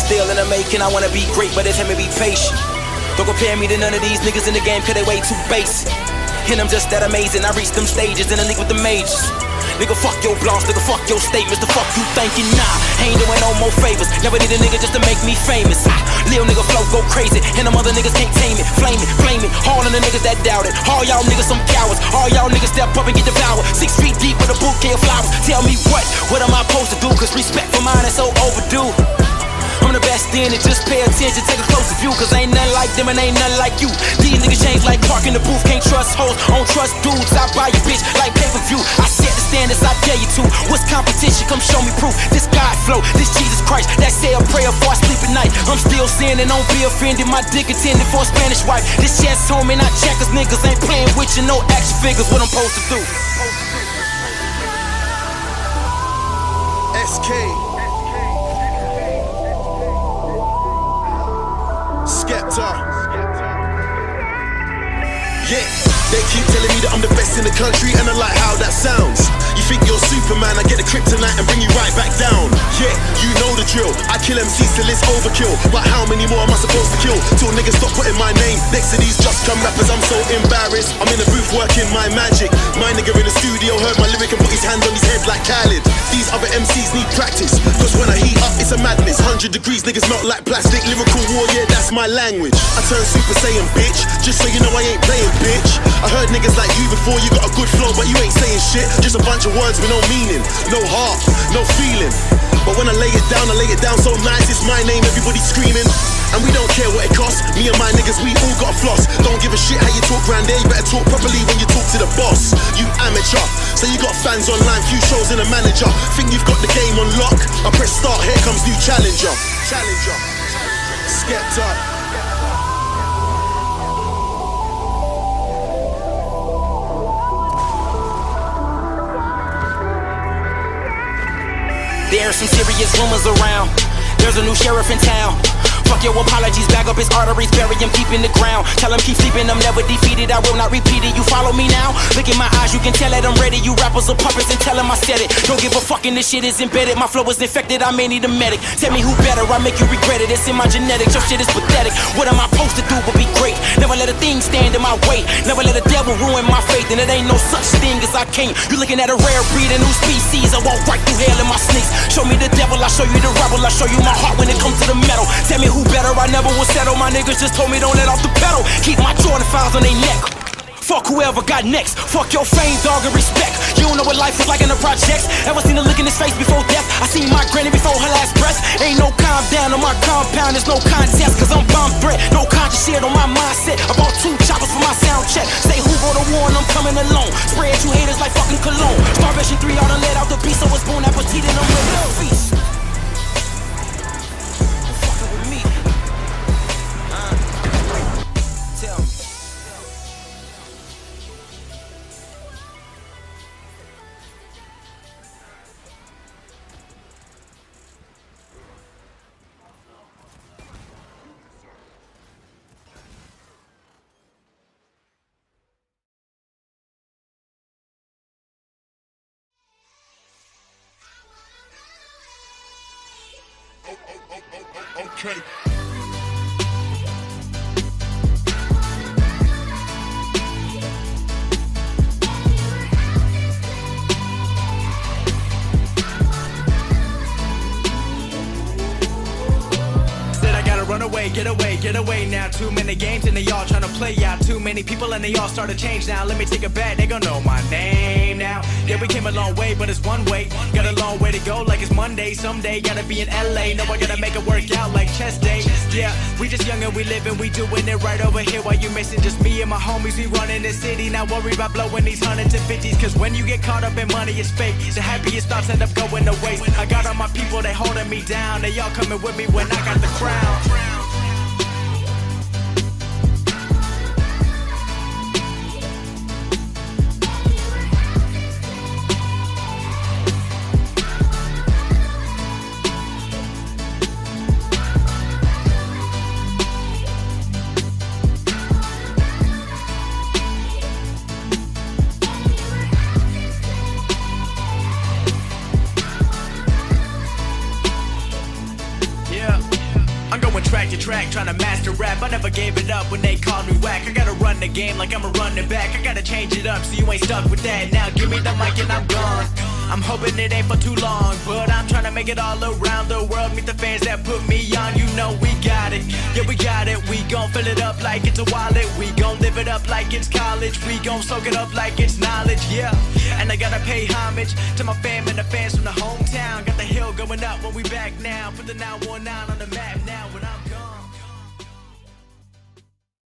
still in the making. I wanna be great, but it's him to be patient. Don't compare me to none of these niggas in the game, cause they way too basic. And I'm just that amazing, I reach them stages in the league with the majors. Nigga, fuck your blogs, nigga, fuck your statements. The fuck you thinking? Nah, ain't doing no more favors. Never need a nigga just to make me famous. Lil nigga flow go crazy, and them other niggas can't tame it. Flame it, flame it, all of the niggas that doubt it. All y'all niggas some cowards, all y'all niggas step up and get devoured. 6 feet deep with a bouquet of flowers. Tell me what am I supposed to do? Cause respect for mine is so overdue. I'm the best in it, just pay attention, take a closer view. Cause ain't nothing like them and ain't nothing like you. These niggas change like Clark in the booth. Can't trust hoes, don't trust dudes. I buy your bitch like pay-per-view. I set the standards, I dare you to. What's competition? Come show me proof. This God flow, this Jesus Christ. That say a prayer before I sleep at night. I'm still sinning, don't be offended. My dick intended for a Spanish wife. This chest home and I checkers. Niggas ain't playing with you, no action figures. What I'm supposed to do? SK Skepta. Yeah, they keep telling me that I'm the best in the country, and I like how that sounds. You think you're Superman, I get the kryptonite and bring you right back down. Yeah, you know the drill, I kill MCs till it's overkill. But how many more am I supposed to kill? Till niggas stop putting my name next to these just come rappers, I'm so embarrassed. I'm in the booth working my magic. My nigga in the studio heard my lyric and put his hand on his head like Khaled. These other MCs need practice, cause when I heat up it's a madness. 100 degrees, niggas melt like plastic. Lyrical war, yeah, that's my language. I turn Super Saiyan, bitch, just so you know I ain't playing, bitch. I heard niggas like you before, you got a good flow, but you ain't saying shit. Just a bunch of words with no meaning, no heart, no feeling. But when I lay it down so nice, it's my name, everybody screaming. And we don't care what it costs, me and my niggas, we all got a floss. Don't give a shit how you talk round there, you better talk properly when you talk to the boss. You amateur, so you got fans online, few shows and a manager. Think you've got the game on lock? I press start, here comes new challenger. Skepta. There's some serious rumors around. There's a new sheriff in town. Fuck your apologies, bag up his arteries, bury him deep in the ground. Tell him keep sleeping, I'm never defeated, I will not repeat it. You follow me now? Look in my eyes, you can tell that I'm ready. You rappers are puppets and tell him I said it. Don't give a fuck and this shit is embedded. My flow is infected, I may need a medic. Tell me who better, I make you regret it. It's in my genetics, your shit is pathetic. What am I supposed to do but be great? Never let a thing stand in my way. Never let a devil ruin my faith. And it ain't no such thing as I can't. You looking at a rare breed, a new species. I walk right through hell in my sneaks. Show me the devil, I show you the rebel. I show you my heart when it comes to the metal. Tell me who better, I never will settle. My niggas just told me don't let off the pedal. Keep my Jordan files on their neck. Fuck whoever got next. Fuck your fame, dog, and respect. You don't know what life was like in the projects. Ever seen a look in his face before death? I seen my granny before her last breath. Ain't no calm down on my compound. There's no contest, cause I'm bomb threat. No conscious shit on my mindset. I bought 2 choppers for my sound check. Say who go to war and I'm coming alone. Spread you haters like fucking cologne. Starvation 3, all done let out the beast. So it's born appetit and I'm ready to feast. Okay. Get away now. Too many games and they all trying to play out. Too many people and they all start to change now. Let me take a bet, they gon' know my name now. Yeah, we came a long way, but it's one way. Got a long way to go like it's Monday. Someday gotta be in LA. No, I gotta make it work out like chest day. Yeah, we just young and we living, we doing it right over here. While you missing just me and my homies, we running the city. Not worry about blowing these hundreds and fifties. Cause when you get caught up in money, it's fake. The happiest thoughts end up going to waste. I got all my people, they holding me down. They all coming with me when I got the crown. track, trying to master rap. I never gave it up when they called me whack. I gotta run the game like I'm a running back. I gotta change it up so you ain't stuck with that. Now give me the mic and I'm gone. I'm hoping it ain't for too long, but I'm trying to make it all around the world. Meet the fans that put me on, you know we got it. Yeah, we got it. We gon' fill it up like it's a wallet. We gon' live it up like it's college. We gon' soak it up like it's knowledge, yeah. And I gotta pay homage to my fam and the fans from the hometown. Got the hill going up when we back now. Put the 919 on the map.